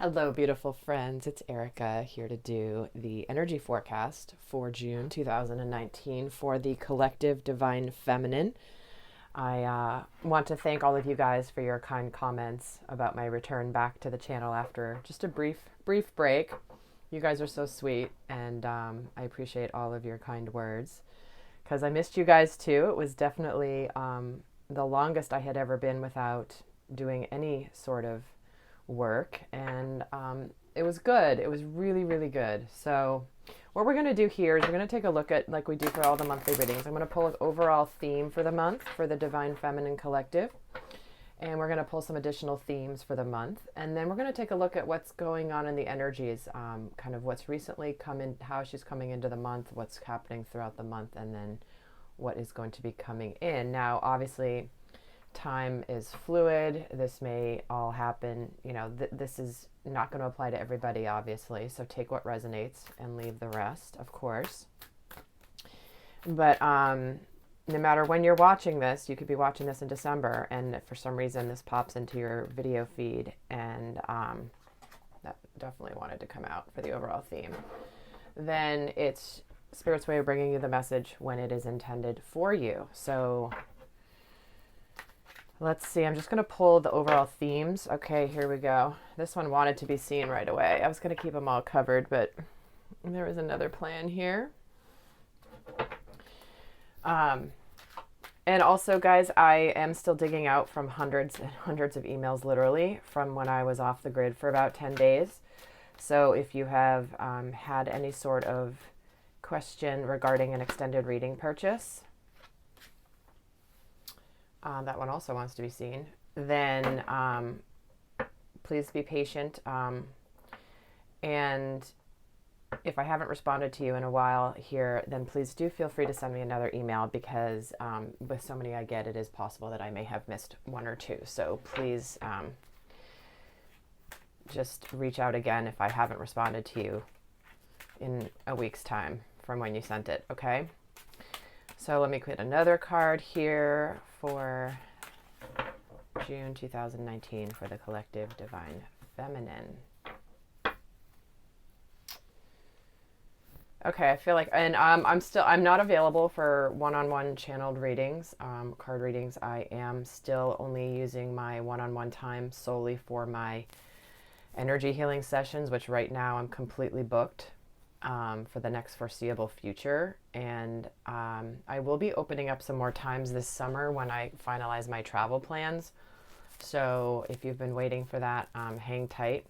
Hello, beautiful friends. It's Erika here to do the energy forecast for June 2019 for the collective divine feminine. I want to thank all of you guys for your kind comments about my return back to the channel after just a brief break. You guys are so sweet, and I appreciate all of your kind words because I missed you guys too. It was definitely the longest I had ever been without doing any sort of work, and it was good. It was really, really good. So what we're going to do here is we're going to take a look at, like we do for all the monthly readings, I'm going to pull an overall theme for the month for the Divine Feminine Collective, and we're going to pull some additional themes for the month, and then we're going to take a look at what's going on in the energies, kind of what's recently come in, how she's coming into the month, what's happening throughout the month, and then what is going to be coming in. Now, obviously, time is fluid. This may all happen. This is not going to apply to everybody, obviously. So take what resonates and leave the rest, of course. But no matter when you're watching this, you could be watching this in December, and if for some reason this pops into your video feed, and that definitely wanted to come out for the overall theme, then it's Spirit's way of bringing you the message when it is intended for you. So let's see, I'm just going to pull the overall themes. Okay, here we go. This one wanted to be seen right away. I was going to keep them all covered, but there was another plan here. And also, guys, I am still digging out from hundreds and hundreds of emails, literally, from when I was off the grid for about 10 days. So if you have had any sort of question regarding an extended reading purchase, that one also wants to be seen, then please be patient. And if I haven't responded to you in a while here, then please do feel free to send me another email, because with so many I get, it is possible that I may have missed one or two. So please just reach out again if I haven't responded to you in a week's time from when you sent it, okay? So let me create another card here for June 2019 for the collective divine feminine. Okay, I feel like, and I'm not available for one-on-one channeled readings, card readings. I am still only using my one-on-one time solely for my energy healing sessions, which right now I'm completely booked for the next foreseeable future. And I will be opening up some more times this summer when I finalize my travel plans. So if you've been waiting for that, hang tight.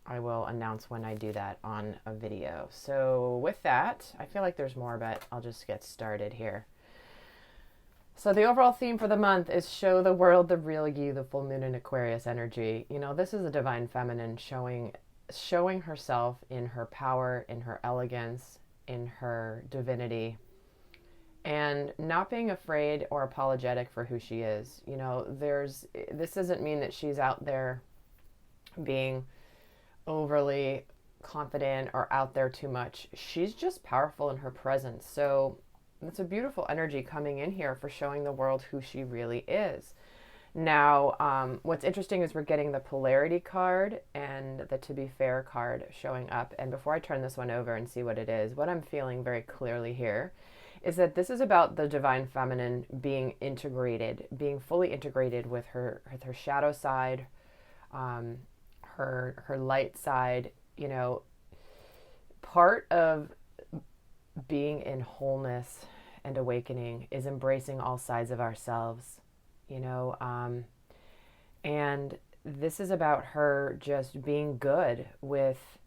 I will announce when I do that on a video. So with that, I feel like there's more, but I'll just get started here. So the overall theme for the month is show the world the real you, the full moon in Aquarius energy. This is a divine feminine showing herself in her power, in her elegance, in her divinity, and not being afraid or apologetic for who she is. This doesn't mean that she's out there being overly confident or out there too much. She's just powerful in her presence. So it's a beautiful energy coming in here for showing the world who she really is. Now, what's interesting is we're getting the polarity card and the to be fair card showing up. And before I turn this one over and see what it is, what I'm feeling very clearly here is that this is about the divine feminine being integrated, being fully integrated with her shadow side, her light side. Part of being in wholeness and awakening is embracing all sides of ourselves. And this is about her just being good with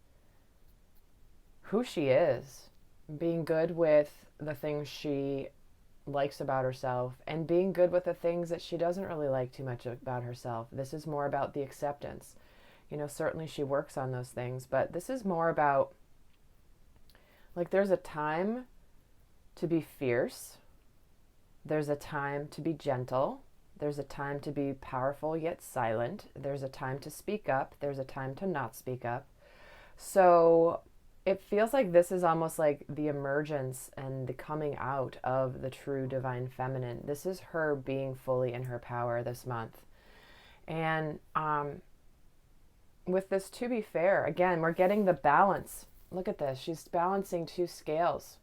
who she is, being good with the things she likes about herself, and being good with the things that she doesn't really like too much about herself. This is more about the acceptance. Certainly she works on those things, but this is more about, like, there's a time to be fierce. There's a time to be gentle. There's a time to be powerful yet silent. There's a time to speak up. There's a time to not speak up. So it feels like this is almost like the emergence and the coming out of the true divine feminine. This is her being fully in her power this month. And with this to be fair, again, we're getting the balance. Look at this. She's balancing two scales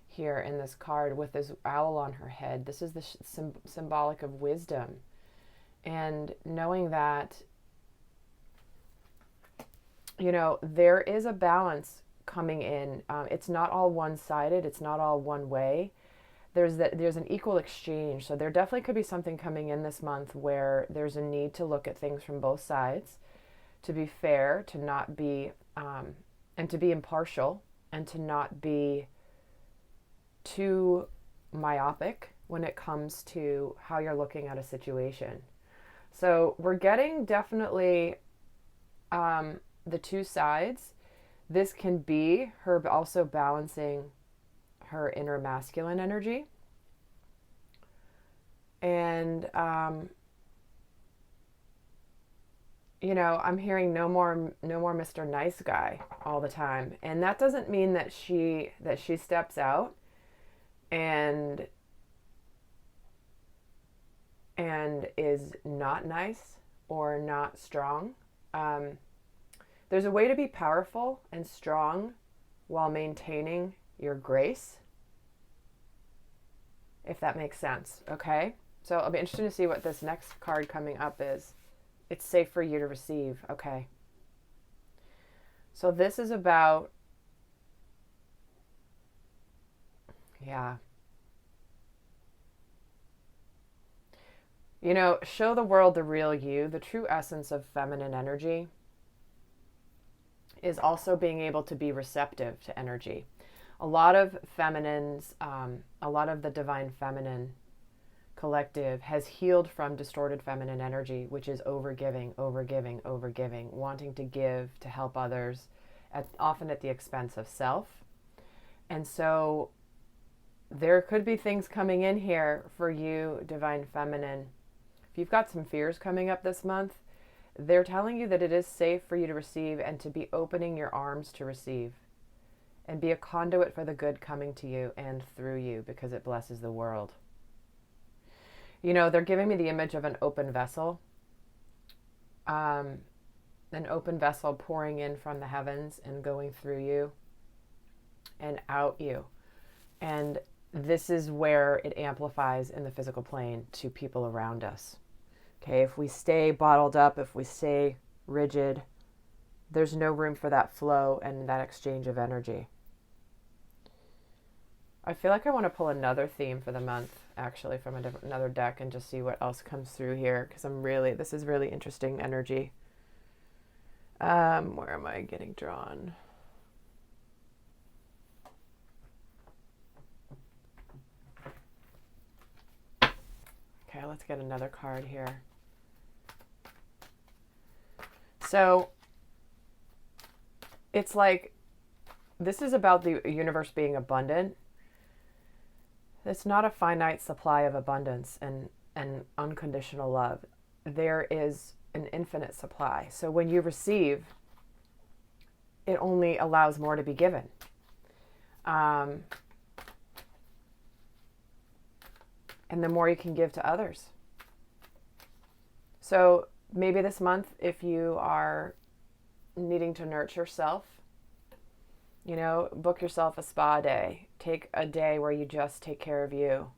here in this card with this owl on her head. This is the symbolic of wisdom. And knowing that, you know, there is a balance coming in. It's not all one-sided. It's not all one way. There's an equal exchange. So there definitely could be something coming in this month where there's a need to look at things from both sides, to be fair, to not be, and to be impartial, and to not be too myopic when it comes to how you're looking at a situation. So we're getting definitely the two sides. This can be her also balancing her inner masculine energy. And, you know, I'm hearing no more Mr. Nice Guy all the time. And that doesn't mean that she steps out and is not nice or not strong. There's a way to be powerful and strong while maintaining your grace, if that makes sense. Okay, so I'll be interested to see what this next card coming up is. It's safe for you to receive. Okay, so this is about, yeah, you know, show the world the real you. The true essence of feminine energy is also being able to be receptive to energy. A lot of feminines, a lot of the divine feminine collective has healed from distorted feminine energy, which is overgiving, wanting to give, to help others, often at the expense of self. And so there could be things coming in here for you, divine feminine. If you've got some fears coming up this month, they're telling you that it is safe for you to receive and to be opening your arms to receive and be a conduit for the good coming to you and through you, because it blesses the world. You know, they're giving me the image of an open vessel, pouring in from the heavens and going through you and out you. And this is where it amplifies in the physical plane to people around us. Okay, if we stay bottled up, if we stay rigid, there's no room for that flow and that exchange of energy. I feel like I want to pull another theme for the month, actually, from another deck and just see what else comes through here, because this is really interesting energy. Where am I getting drawn? Okay, let's get another card here. So it's like, this is about the universe being abundant. It's not a finite supply of abundance and unconditional love. There is an infinite supply. So when you receive, it only allows more to be given. And the more you can give to others. So maybe this month, if you are needing to nurture yourself, you know, book yourself a spa day. Take a day where you just take care of you.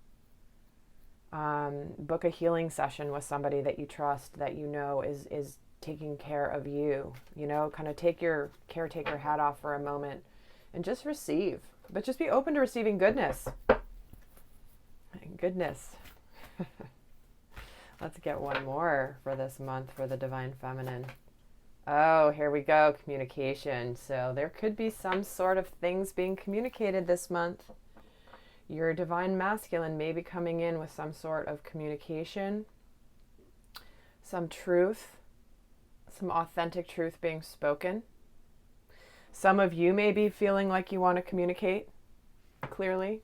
Book a healing session with somebody that you trust, that you know is taking care of you. You know, kind of take your caretaker hat off for a moment and just receive. But just be open to receiving goodness. Goodness. Let's get one more for this month for the divine feminine. Oh, here we go. Communication. So there could be some sort of things being communicated this month. Your divine masculine may be coming in with some sort of communication, some truth, some authentic truth being spoken. Some of you may be feeling like you want to communicate clearly.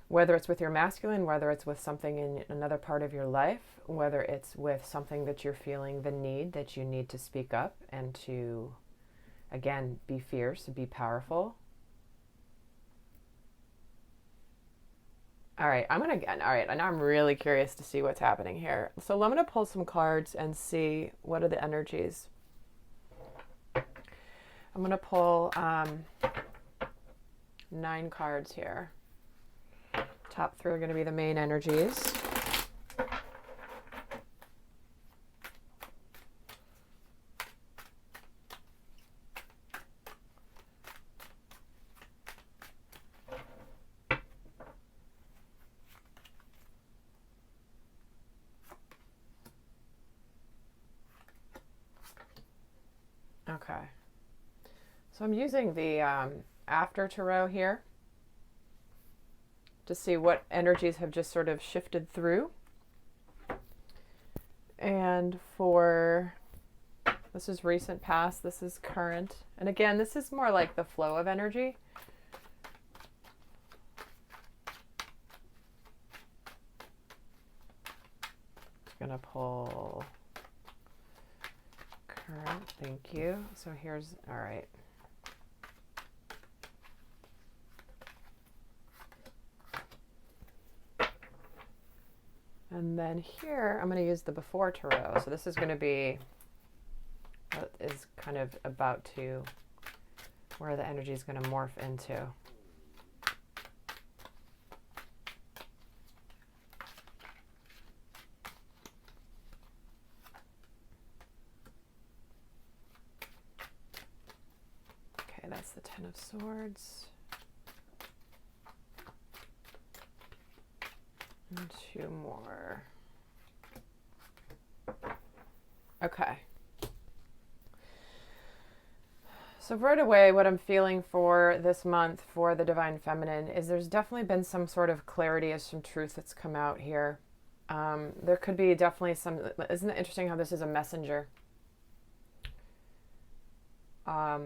Whether it's with your masculine, whether it's with something in another part of your life, whether it's with something that you're feeling the need that you need to speak up and to, again, be fierce, be powerful. All right, all right, and I'm really curious to see what's happening here. So I'm going to pull some cards and see what are the energies. I'm going to pull 9 cards here. Top 3 are going to be the main energies. Okay. So I'm using the After Tarot here to see what energies have just sort of shifted through. And for, this is recent past, this is current. And again, this is more like the flow of energy. I'm going to pull current, thank you. So here's, all right. And then here, I'm going to use the Before Tarot. So this is going to be what is kind of about to, where the energy is going to morph into. Okay, that's the Ten of Swords. And 2 more. Okay. So right away, what I'm feeling for this month for the Divine Feminine is there's definitely been some sort of clarity as some truth that's come out here. There could be definitely some, isn't it interesting how this is a messenger? I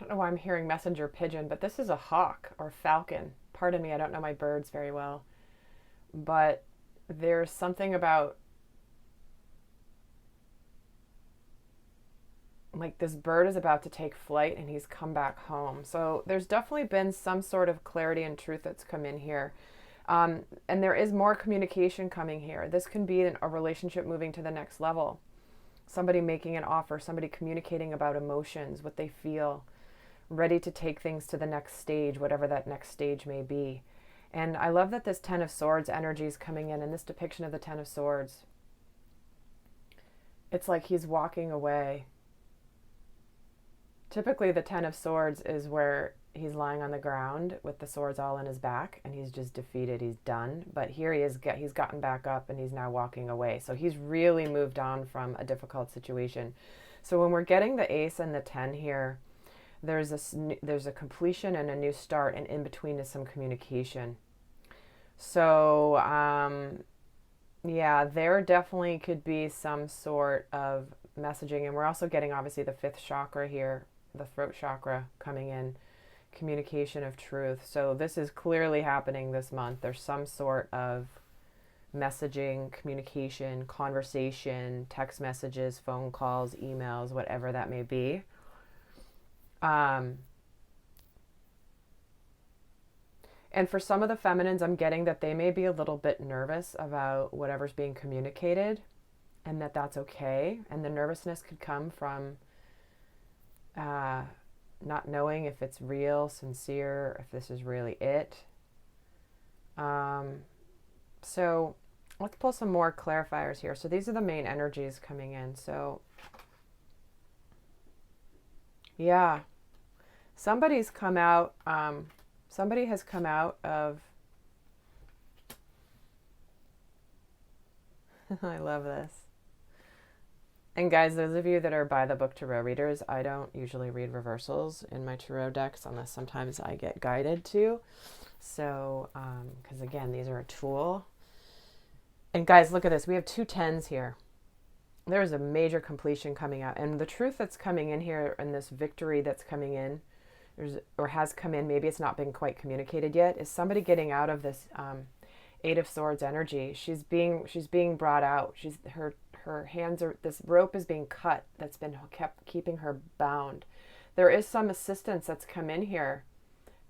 don't know why I'm hearing messenger pigeon, but this is a hawk or falcon. Pardon me, I don't know my birds very well. But there's something about, like, this bird is about to take flight and he's come back home. So there's definitely been some sort of clarity and truth that's come in here. And there is more communication coming here. This can be a relationship moving to the next level. Somebody making an offer, somebody communicating about emotions, what they feel, ready to take things to the next stage, whatever that next stage may be. And I love that this Ten of Swords energy is coming in this depiction of the Ten of Swords. It's like he's walking away. Typically the Ten of Swords is where he's lying on the ground with the swords all in his back and he's just defeated, he's done. But here he is, he's gotten back up and he's now walking away. So he's really moved on from a difficult situation. So when we're getting the Ace and the 10 here, there's a completion and a new start, and in between is some communication. So yeah, there definitely could be some sort of messaging. And we're also getting obviously the 5th chakra here, the throat chakra coming in, communication of truth. So this is clearly happening this month. There's some sort of messaging, communication, conversation, text messages, phone calls, emails, whatever that may be. And for some of the feminines, I'm getting that they may be a little bit nervous about whatever's being communicated, and that's okay. And the nervousness could come from not knowing if it's real, sincere, if this is really it. So let's pull some more clarifiers here. So these are the main energies coming in. So yeah, somebody's come out, somebody has come out of, I love this. And guys, those of you that are by the book tarot readers, I don't usually read reversals in my tarot decks unless sometimes I get guided to. So, because again, these are a tool. And guys, look at this. We have 2 10s here. There's a major completion coming out. And the truth that's coming in here and this victory that's coming in, or has come in, maybe it's not been quite communicated yet, is somebody getting out of this 8 of Swords energy. She's being brought out. Her hands are, this rope is being cut that's been keeping her bound. There is some assistance that's come in here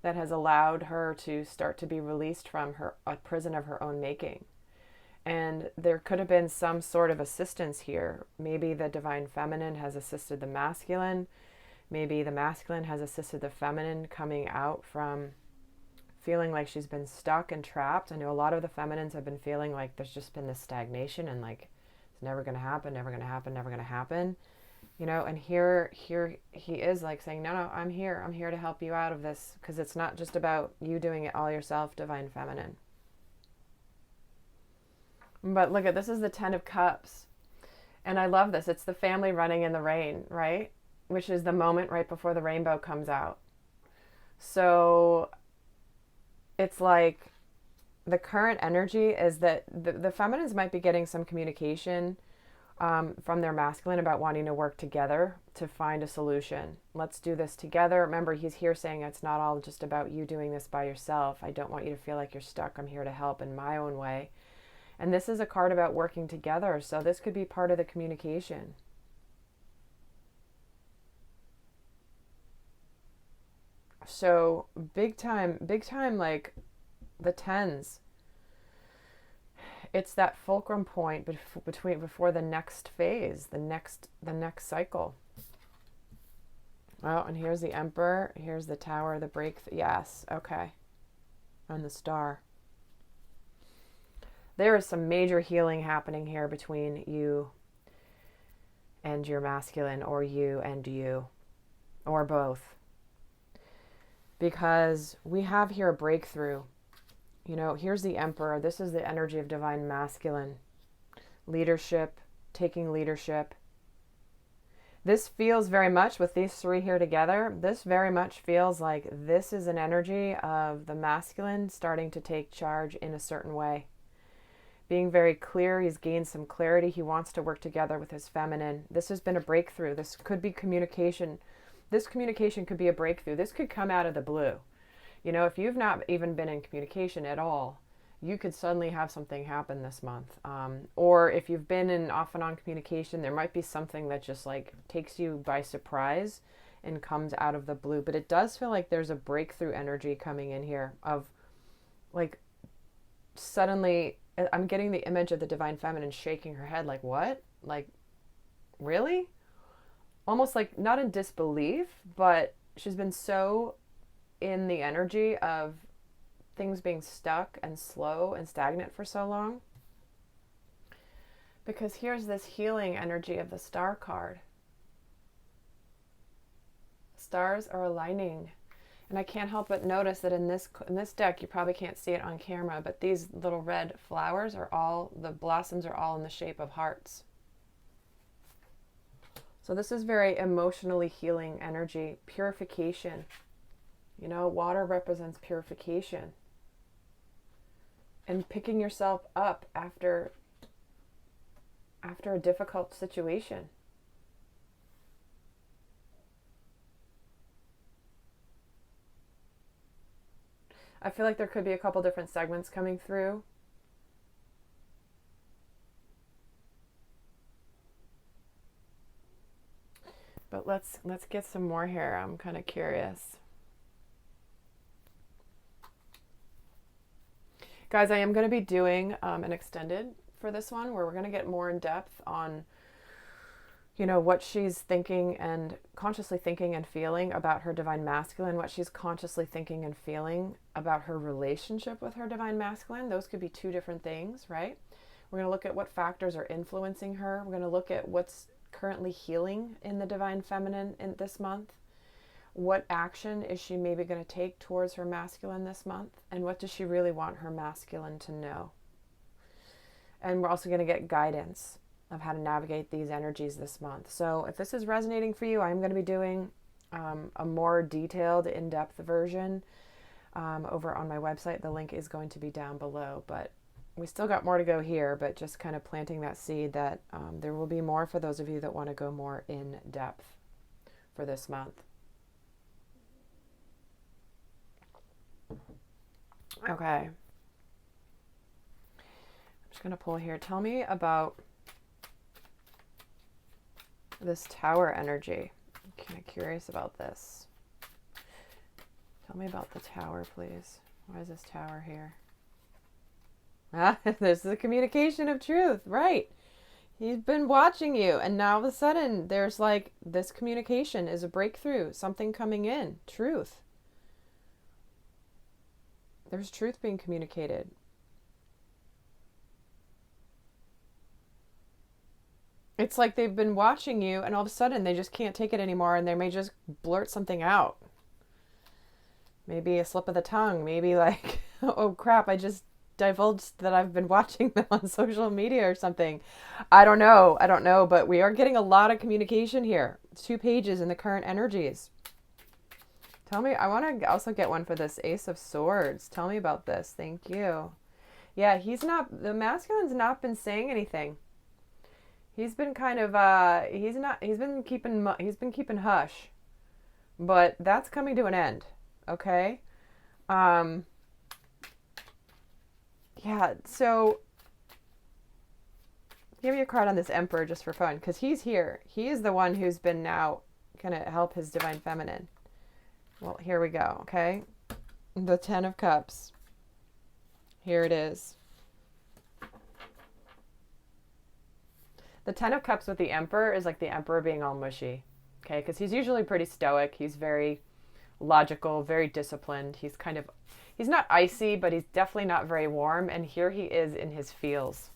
that has allowed her to start to be released from a prison of her own making. And there could have been some sort of assistance here. Maybe the divine feminine has assisted the masculine. Maybe the masculine has assisted the feminine coming out from feeling like she's been stuck and trapped. I know a lot of the feminines have been feeling like there's just been this stagnation and like it's never going to happen, never going to happen, never going to happen. You know, and here he is like saying, no, I'm here to help you out of this, because it's not just about you doing it all yourself, divine feminine. But look at this, is the 10 of Cups. And I love this. It's the family running in the rain, right? Which is the moment right before the rainbow comes out. So it's like the current energy is that the feminines might be getting some communication from their masculine about wanting to work together to find a solution. Let's do this together. Remember, he's here saying it's not all just about you doing this by yourself. I don't want you to feel like you're stuck. I'm here to help in my own way. And this is a card about working together. So this could be part of the communication. So big time, like the 10s. It's that fulcrum point before the next phase, the next cycle. Oh, and here's the Emperor. Here's the Tower, the breakthrough. Yes, okay. And the Star. There is some major healing happening here between you and your masculine, or you and you, or both. Because we have here a breakthrough. You know, here's the Emperor. This is the energy of divine masculine. Leadership, taking leadership. This feels very much, with these three here together, this very much feels like this is an energy of the masculine starting to take charge in a certain way. Being very clear, he's gained some clarity. He wants to work together with his feminine. This has been a breakthrough. This could be communication. This communication could be a breakthrough. This could come out of the blue. You know, if you've not even been in communication at all, you could suddenly have something happen this month. Or if you've been in off and on communication, there might be something that just like takes you by surprise and comes out of the blue. But it does feel like there's a breakthrough energy coming in here of like suddenly I'm getting the image of the divine feminine shaking her head like, what? Like, really? Almost like not in disbelief, but she's been so in the energy of things being stuck and slow and stagnant for so long. Because here's this healing energy of the Star card. Stars are aligning. And I can't help but notice that in this deck, you probably can't see it on camera, but these little red flowers are all, the blossoms are all in the shape of hearts. So this is very emotionally healing energy, purification. You know, water represents purification. And picking yourself up after a difficult situation. I feel like there could be a couple different segments coming through. But let's get some more here. I'm kind of curious. Guys, I am going to be doing an extended for this one where we're going to get more in depth on, you know, what she's thinking and consciously thinking and feeling about her divine masculine, what she's consciously thinking and feeling about her relationship with her divine masculine. Those could be two different things, right? We're going to look at what factors are influencing her. We're going to look at what's currently healing in the divine feminine in this month. What action is she maybe going to take towards her masculine this month? And what does she really want her masculine to know? And we're also going to get guidance of how to navigate these energies this month. So if this is resonating for you, I'm going to be doing a more detailed, in-depth version over on my website. The link is going to be down below, but we still got more to go here, but just kind of planting that seed that there will be more for those of you that want to go more in depth for this month. Okay. I'm just going to pull here. Tell me about this Tower energy. I'm kind of curious about this. Tell me about the tower, please. Why is this tower here? Ah, this is a communication of truth, right? He's been watching you, and now all of a sudden there's like this communication is a breakthrough, something coming in, truth. There's truth being communicated. It's like they've been watching you, and all of a sudden they just can't take it anymore, and they may just blurt something out. Maybe a slip of the tongue, maybe like, oh crap, I just divulged that I've been watching them on social media or something. I don't know, but we are getting a lot of communication here. 2 pages in the current energies. Tell me, I want to also get one for this Ace of Swords. Tell me about this. Thank you. Yeah, the masculine's not been saying anything. He's been kind of, he's been keeping hush, but that's coming to an end. Okay. Yeah, so give me a card on this Emperor just for fun, because he's here. He is the one who's been now going to help his divine feminine. Well, here we go, okay? The 10 of Cups. Here it is. The 10 of Cups with the Emperor is like the Emperor being all mushy, okay? Because he's usually pretty stoic. He's very logical, very disciplined. He's not icy, but he's definitely not very warm. And here he is in his feels.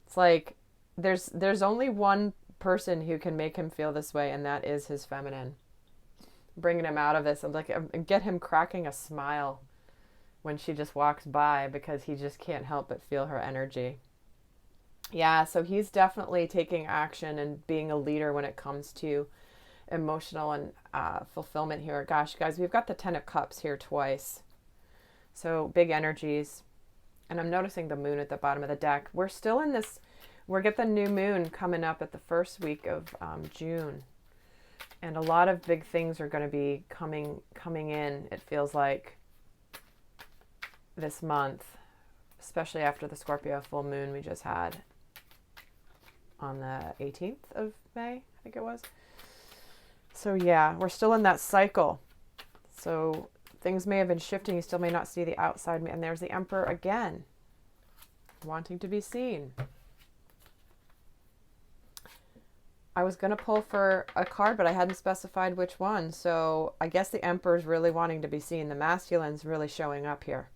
It's like there's only one person who can make him feel this way, and that is his feminine. Bringing him out of this, and get him cracking a smile when she just walks by, because he just can't help but feel her energy. Yeah, so he's definitely taking action and being a leader when it comes to emotional and fulfillment here. Gosh, guys, we've got the 10 of Cups here twice. So big energies. And I'm noticing the moon at the bottom of the deck. We're still in this, we're getting the new moon coming up at the first week of June. And a lot of big things are going to be coming in, it feels like, this month. Especially after the Scorpio full moon we just had on the 18th of May, I think it was. So yeah, we're still in that cycle. So things may have been shifting. You still may not see the outside. And there's the Emperor again, wanting to be seen. I was going to pull for a card, but I hadn't specified which one. So I guess the Emperor's really wanting to be seen. The masculine's really showing up here.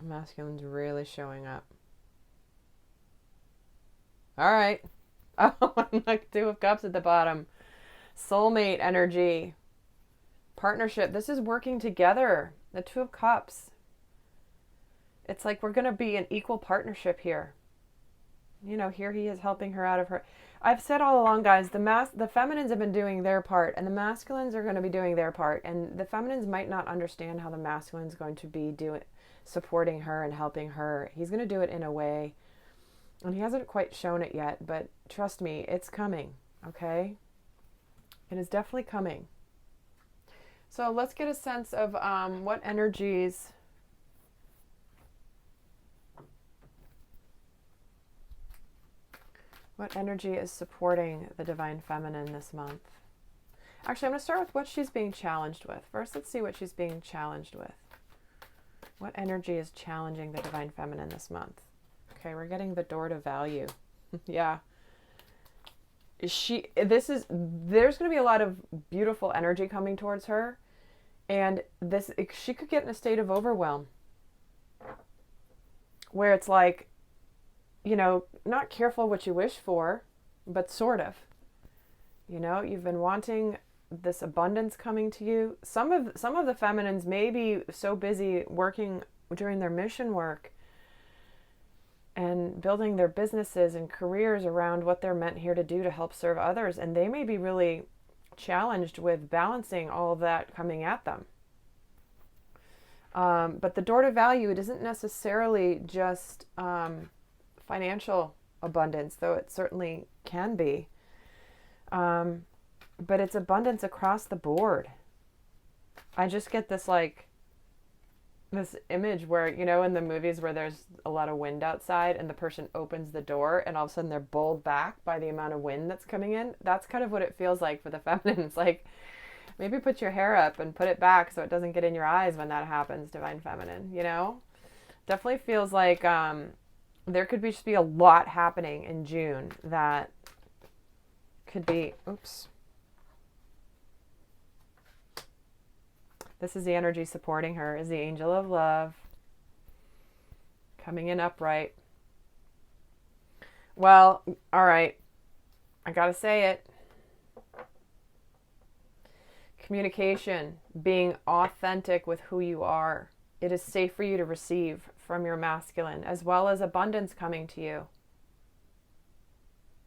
The masculine's really showing up. All right. Oh, and like 2 of Cups at the bottom. Soulmate energy. Partnership. This is working together. The 2 of Cups. It's like we're going to be an equal partnership here. You know, here he is helping her out of her. I've said all along, guys, the feminines have been doing their part, and the masculines are going to be doing their part. And the feminines might not understand how the masculine's going to be supporting her and helping her. He's going to do it in a way, and he hasn't quite shown it yet, but trust me, it's coming, okay? It is definitely coming. So let's get a sense of what energies is supporting the divine feminine this month. Actually, I'm going to start with what she's being challenged with. First, let's see what she's being challenged with. What energy is challenging the divine feminine this month? Okay, we're getting the door to value. Yeah. There's going to be a lot of beautiful energy coming towards her, and she could get in a state of overwhelm where it's like, you know, not careful what you wish for, but sort of. You know, you've been wanting this abundance coming to you. Some of the feminines may be so busy working during their mission work and building their businesses and careers around what they're meant here to do to help serve others, and they may be really challenged with balancing all of that coming at them. But the door to value, it isn't necessarily just financial abundance, though it certainly can be. But it's abundance across the board. I just get this like this image where, you know, in the movies where there's a lot of wind outside and the person opens the door and all of a sudden they're bowled back by the amount of wind that's coming in. That's kind of what it feels like for the feminine. It's like, maybe put your hair up and put it back so it doesn't get in your eyes when that happens, divine feminine, you know? Definitely feels like there could just be a lot happening in June that could be, oops. This is the energy supporting her, is the angel of love coming in upright. Well, all right. I got to say it. Communication, being authentic with who you are. It is safe for you to receive from your masculine, as well as abundance coming to you.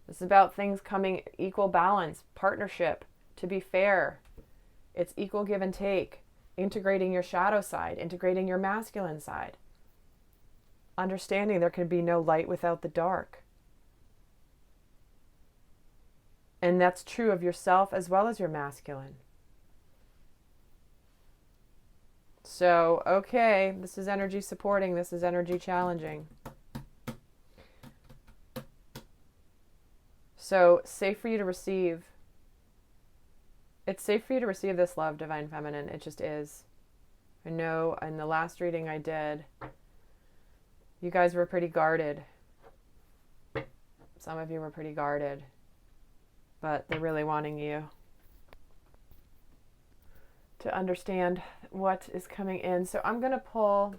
This is about things coming, equal balance, partnership, to be fair. It's equal give and take, integrating your shadow side, integrating your masculine side. Understanding there can be no light without the dark. And that's true of yourself as well as your masculine. So, okay, this is energy supporting, this is energy challenging. So, safe for you to receive. It's safe for you to receive this love, divine feminine. It just is. I know in the last reading I did, you guys were pretty guarded. Some of you were pretty guarded, but they're really wanting you to understand what is coming in. So I'm going to pull,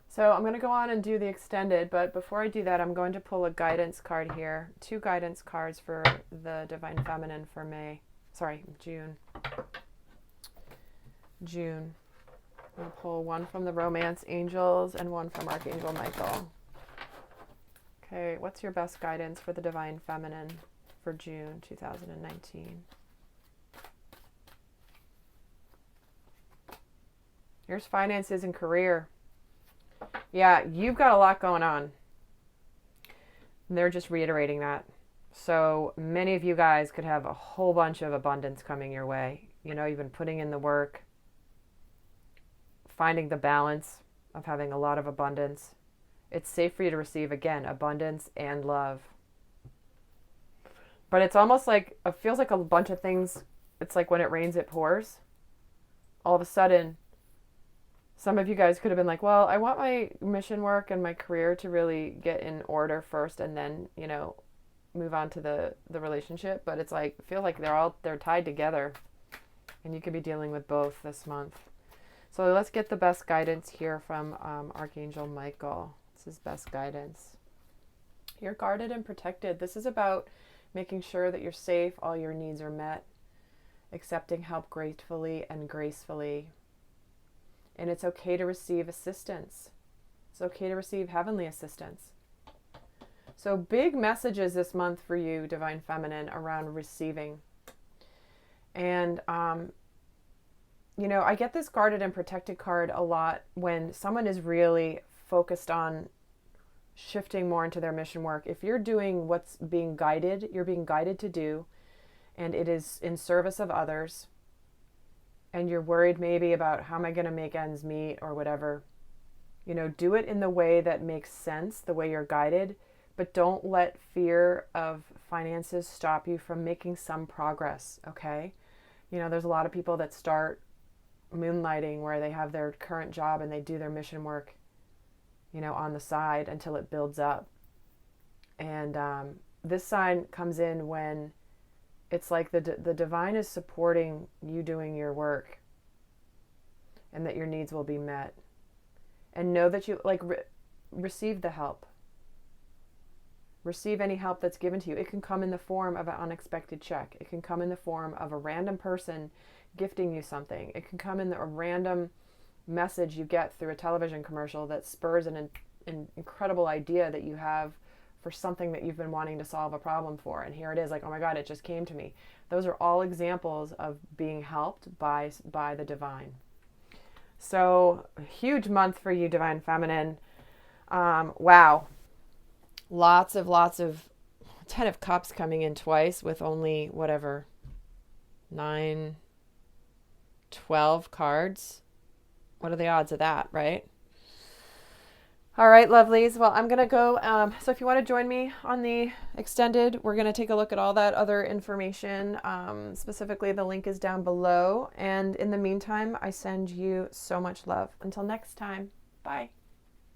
so I'm going to go on and do the extended, but before I do that, I'm going to pull a guidance card here. 2 guidance cards for the divine feminine for June. I'll pull one from the romance angels and one from Archangel Michael. Okay, what's your best guidance for the divine feminine for June 2019? Here's finances and career. Yeah, you've got a lot going on. And they're just reiterating that. So many of you guys could have a whole bunch of abundance coming your way. You know, you've been putting in the work, finding the balance of having a lot of abundance. It's safe for you to receive, again, abundance and love. But it's almost like, it feels like a bunch of things. It's like when it rains, it pours. All of a sudden, some of you guys could have been like, well, I want my mission work and my career to really get in order first and then, you know, move on to the relationship. But it's like, I feel like they're tied together and you could be dealing with both this month. So let's get the best guidance here from Archangel Michael. This is best guidance. You're guarded and protected. This is about making sure that you're safe, all your needs are met, accepting help gratefully and gracefully. And it's okay to receive assistance. It's okay to receive heavenly assistance. So big messages this month for you, divine feminine, around receiving. And, you know, I get this guarded and protected card a lot when someone is really focused on shifting more into their mission work. If you're doing what's being guided, you're being guided to do, and it is in service of others, and you're worried maybe about how am I going to make ends meet or whatever, you know, do it in the way that makes sense, the way you're guided, but don't let fear of finances stop you from making some progress, okay? You know, there's a lot of people that start moonlighting where they have their current job and they do their mission work, you know, on the side until it builds up. And this sign comes in when it's like the divine is supporting you doing your work and that your needs will be met. And know that you, like, receive the help. Receive any help that's given to you. It can come in the form of an unexpected check. It can come in the form of a random person gifting you something. It can come in a random message you get through a television commercial that spurs an incredible idea that you have for something that you've been wanting to solve a problem for. And here it is, like, oh my God, it just came to me. Those are all examples of being helped by the divine. So, a huge month for you, divine feminine. Wow. Lots of 10 of cups coming in twice with only, 9, 12 cards. What are the odds of that, right? All right, lovelies. Well, I'm going to go. So if you want to join me on the extended, we're going to take a look at all that other information. Specifically, the link is down below. And in the meantime, I send you so much love. Until next time, bye.